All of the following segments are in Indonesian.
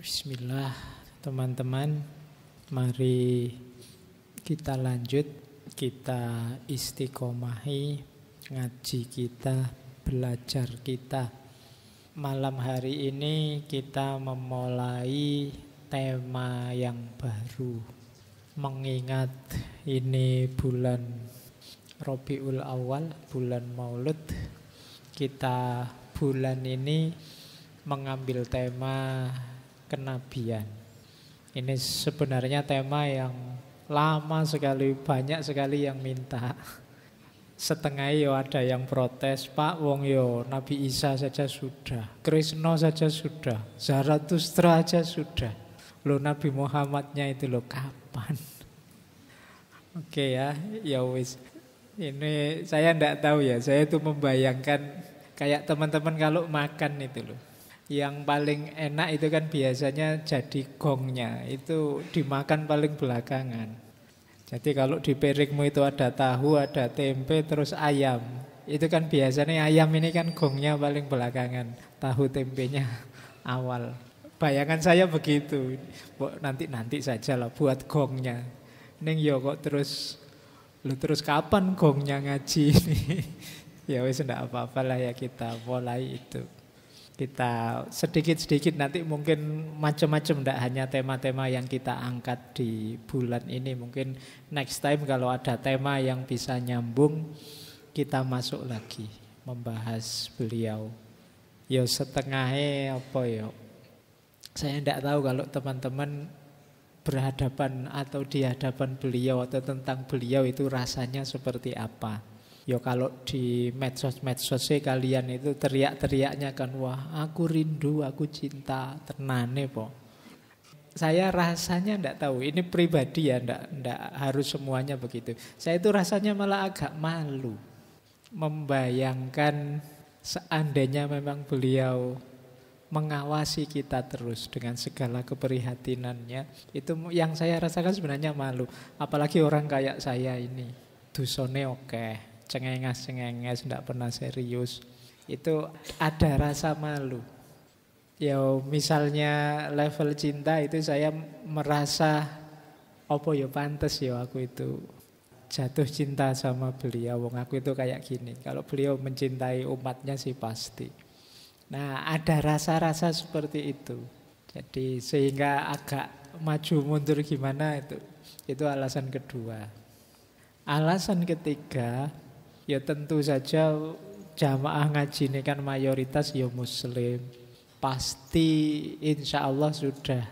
Bismillah, teman-teman. Mari kita lanjut, kita istiqomahi ngaji kita, belajar kita. Malam hari ini kita memulai tema yang baru. Mengingat ini bulan Rabiul Awal, bulan Maulud, kita bulan ini mengambil tema kenabian. Ini sebenarnya tema yang lama sekali, banyak sekali yang minta. Setengah yo ada yang protes, Pak wong yo Nabi Isa saja sudah, Krishna saja sudah, Zarathustra aja sudah. Lo Nabi Muhammadnya itu lo kapan? Oke ya wis. Ini saya ndak tahu ya, saya itu membayangkan kayak teman-teman kalau makan itu loh. Yang paling enak itu kan biasanya jadi gongnya, itu dimakan paling belakangan. Jadi kalau di piringmu itu ada tahu, ada tempe, terus ayam. Itu kan biasanya ayam ini kan gongnya paling belakangan, tahu tempenya awal. Bayangan saya begitu. Nanti saja lah buat gongnya. Neng yo kok terus kapan gongnya ngaji ini? Ya wis enggak apa-apalah ya, kita mulai itu. Kita sedikit-sedikit nanti mungkin macam-macam, tidak hanya tema-tema yang kita angkat di bulan ini. Mungkin next time kalau ada tema yang bisa nyambung, kita masuk lagi membahas beliau. Yo setengahnya apa yo? Saya tidak tahu kalau teman-teman berhadapan atau di hadapan beliau atau tentang beliau itu rasanya seperti apa. Ya kalau di medsos-medsos sih kalian itu teriak-teriaknya kan, wah aku rindu, aku cinta, tenane po. Saya rasanya enggak tahu, ini pribadi ya, enggak harus semuanya begitu. Saya itu rasanya malah agak malu membayangkan seandainya memang beliau mengawasi kita terus dengan segala keprihatinannya. Itu yang saya rasakan sebenarnya malu. Apalagi orang kayak saya ini, dusone oke. Cengenges, tidak pernah serius. Itu ada rasa malu. Ya misalnya level cinta itu saya merasa apa ya pantes ya aku itu jatuh cinta sama beliau. Wong aku itu kayak gini. Kalau beliau mencintai umatnya sih pasti. Nah ada rasa-rasa seperti itu. Jadi sehingga agak maju mundur gimana itu alasan kedua. Alasan ketiga, ya tentu saja jamaah ngaji ini kan mayoritas ya muslim. Pasti insya Allah sudah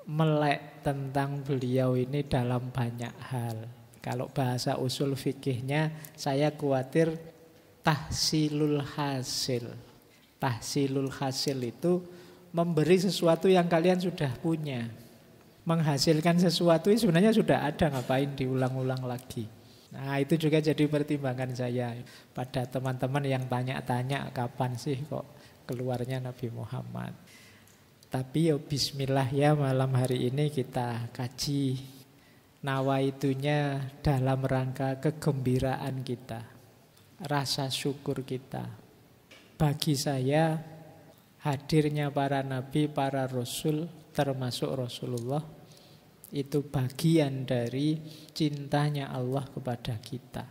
melek tentang beliau ini dalam banyak hal. Kalau bahasa usul fikihnya saya khawatir tahsilul hasil. Tahsilul hasil itu memberi sesuatu yang kalian sudah punya. Menghasilkan sesuatu ini sebenarnya sudah ada, ngapain diulang-ulang lagi. Nah itu juga jadi pertimbangan saya pada teman-teman yang tanya-tanya kapan sih kok keluarnya Nabi Muhammad. Tapi ya bismillah ya, malam hari ini kita kaji nawaitunya dalam rangka kegembiraan kita, rasa syukur kita. Bagi saya hadirnya para nabi, para rasul termasuk Rasulullah itu bagian dari cintanya Allah kepada kita.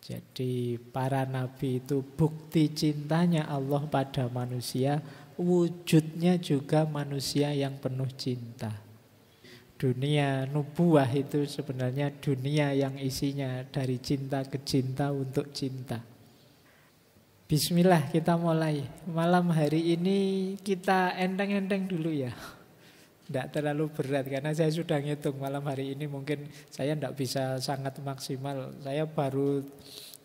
Jadi para nabi itu bukti cintanya Allah pada manusia, wujudnya juga manusia yang penuh cinta. Dunia nubuah itu sebenarnya dunia yang isinya dari cinta ke cinta untuk cinta. Bismillah kita mulai. Malam hari ini kita enteng-enteng dulu ya. Tidak terlalu berat karena saya sudah ngitung malam hari ini mungkin saya tidak bisa sangat maksimal. Saya baru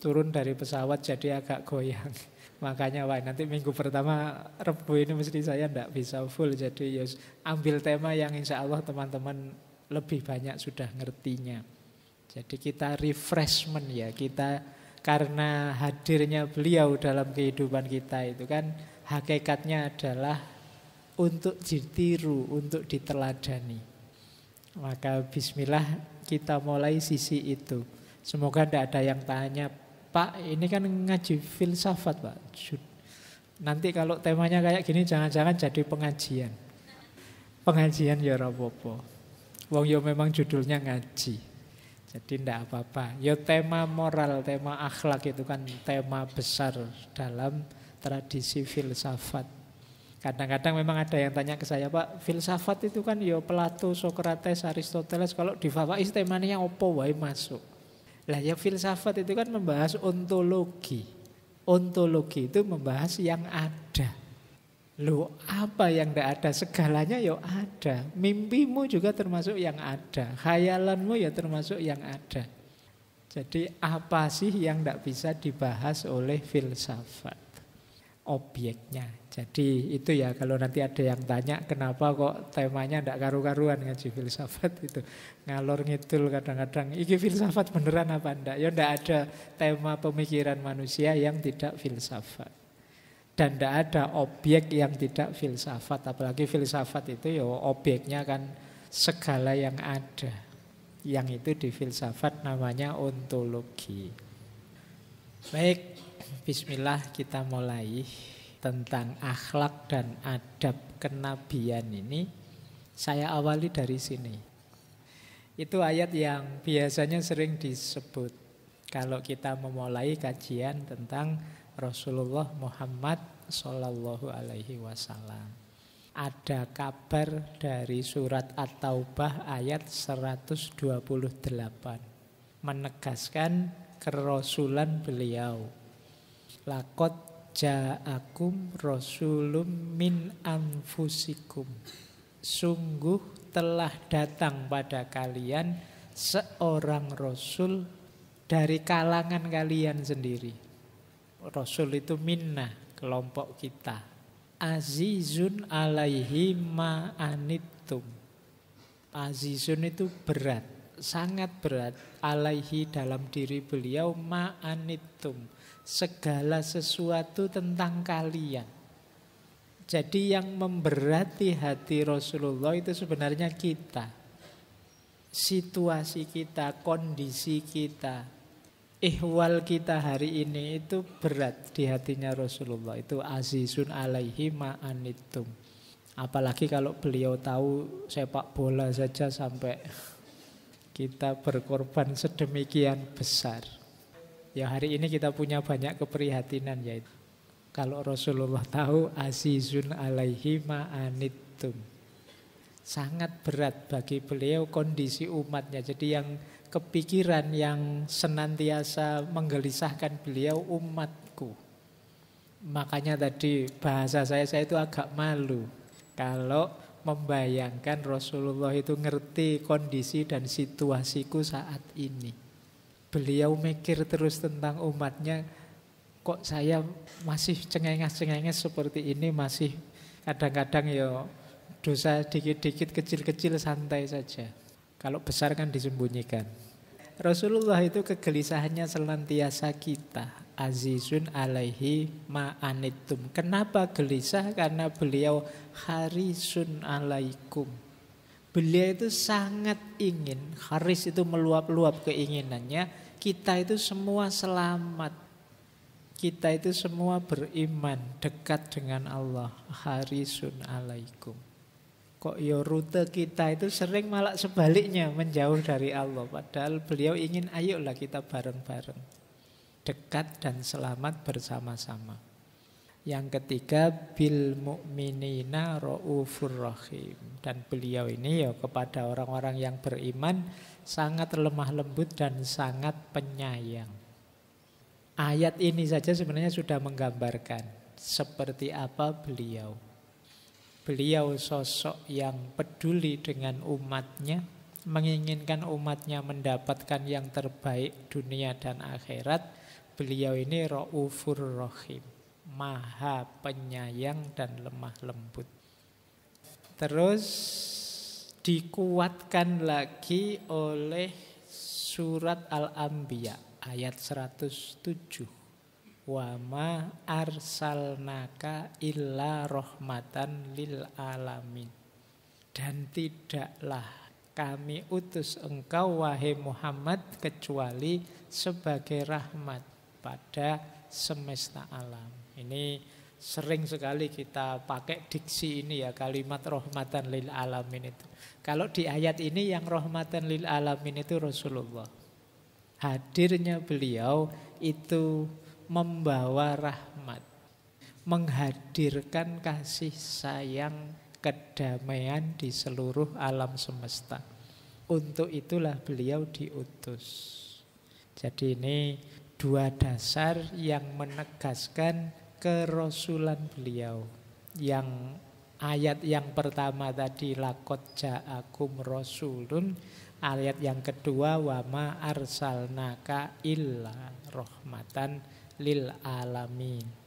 turun dari pesawat jadi agak goyang. Makanya nanti minggu pertama Rebu ini mesti saya tidak bisa full. Jadi ya ambil tema yang insya Allah teman-teman lebih banyak sudah ngertinya. Jadi kita refreshment ya. Kita karena hadirnya beliau dalam kehidupan kita itu kan hakikatnya adalah untuk ditiru, untuk diteladani. Maka bismillah kita mulai sisi itu. Semoga tidak ada yang tanya, Pak ini kan ngaji filsafat Pak. Nanti kalau temanya kayak gini jangan-jangan jadi pengajian. pengajian ya ora apa-apa. Wong yo memang judulnya ngaji. Jadi ndak apa-apa. Yo tema moral, tema akhlak itu kan tema besar dalam tradisi filsafat. Kadang-kadang memang ada yang tanya ke saya, Pak, filsafat itu kan yo Plato, Socrates, Aristoteles, kalau di Fawais temanya opo wae masuk. Lah ya filsafat itu kan membahas ontologi. Ontologi itu membahas yang ada. Loh, apa yang tidak ada? Segalanya ya ada. Mimpimu juga termasuk yang ada. Khayalanmu ya termasuk yang ada. Jadi apa sih yang tidak bisa dibahas oleh filsafat? Objeknya. Jadi itu ya, kalau nanti ada yang tanya kenapa kok temanya tidak karu-karuan ngaji filsafat itu. Ngalor ngidul kadang-kadang. Ini filsafat beneran apa enggak? Ya tidak ada tema pemikiran manusia yang tidak filsafat. Dan tidak ada objek yang tidak filsafat. Apalagi filsafat itu ya objeknya kan segala yang ada. Yang itu di filsafat namanya ontologi. Baik, bismillah kita mulai tentang akhlak dan adab kenabian ini. Saya awali dari sini. Itu ayat yang biasanya sering disebut kalau kita memulai kajian tentang Rasulullah Muhammad Sallallahu Alaihi Wasallam. Ada kabar dari surat At-Taubah ayat 128 menegaskan kerasulan beliau. Laqad ja'akum rasulun min anfusikum. Sungguh telah datang pada kalian seorang rasul dari kalangan kalian sendiri. Rasul itu minna, kelompok kita. Azizun alaihi ma'anittum. Azizun itu berat, sangat berat. Alaihi dalam diri beliau ma'anittum. Segala sesuatu tentang kalian. Jadi yang memberati hati Rasulullah itu sebenarnya kita. Situasi kita, kondisi kita, ihwal kita hari ini itu berat di hatinya Rasulullah. Itu azizun alaihi ma'anittum. Apalagi kalau beliau tahu sepak bola saja sampai kita berkorban sedemikian besar. Ya hari ini kita punya banyak keprihatinan yaitu kalau Rasulullah tahu azizun alaihi ma'anittum. Sangat berat bagi beliau kondisi umatnya. Jadi yang kepikiran yang senantiasa menggelisahkan beliau umatku. Makanya tadi bahasa saya itu agak malu kalau membayangkan Rasulullah itu ngerti kondisi dan situasiku saat ini. Beliau mikir terus tentang umatnya. Kok saya masih cengenges-cengenges seperti ini, masih kadang-kadang ya dosa dikit-dikit kecil-kecil santai saja. Kalau besar kan disembunyikan. Rasulullah itu kegelisahannya senantiasa kita. Azizun alaihi ma'anittum. Kenapa gelisah? Karena beliau harisun alaikum. Beliau itu sangat ingin, haris itu meluap-luap keinginannya, kita itu semua selamat. Kita itu semua beriman, dekat dengan Allah. Harisun alaikum. Kok ya rute kita itu sering malah sebaliknya menjauh dari Allah. Padahal beliau ingin ayolah kita bareng-bareng. Dekat dan selamat bersama-sama. Yang ketiga, bil mu'minina ra'ufur rahim. Dan beliau ini ya kepada orang-orang yang beriman sangat lemah lembut dan sangat penyayang. Ayat ini saja sebenarnya sudah menggambarkan seperti apa beliau. Beliau sosok yang peduli dengan umatnya, menginginkan umatnya mendapatkan yang terbaik dunia dan akhirat. Beliau ini Ra'ufur Rahim, maha penyayang dan lemah lembut. Terus dikuatkan lagi oleh surat Al-Anbiya ayat 107. Wa ma arsalnaka illa rahmatan lil alamin. Dan tidaklah kami utus engkau wahai Muhammad kecuali sebagai rahmat pada semesta alam. Ini Sering sekali kita pakai diksi ini ya, kalimat rahmatan lil alamin itu. Kalau di ayat ini yang rahmatan lil alamin itu Rasulullah. Hadirnya beliau itu membawa rahmat, menghadirkan kasih sayang, kedamaian di seluruh alam semesta. Untuk itulah beliau diutus. Jadi ini dua dasar yang menegaskan kerasulan beliau. Yang ayat yang pertama tadi laqad ja'akum rasulun, ayat yang kedua wa ma arsalnaka illa rahmatan lil alamin.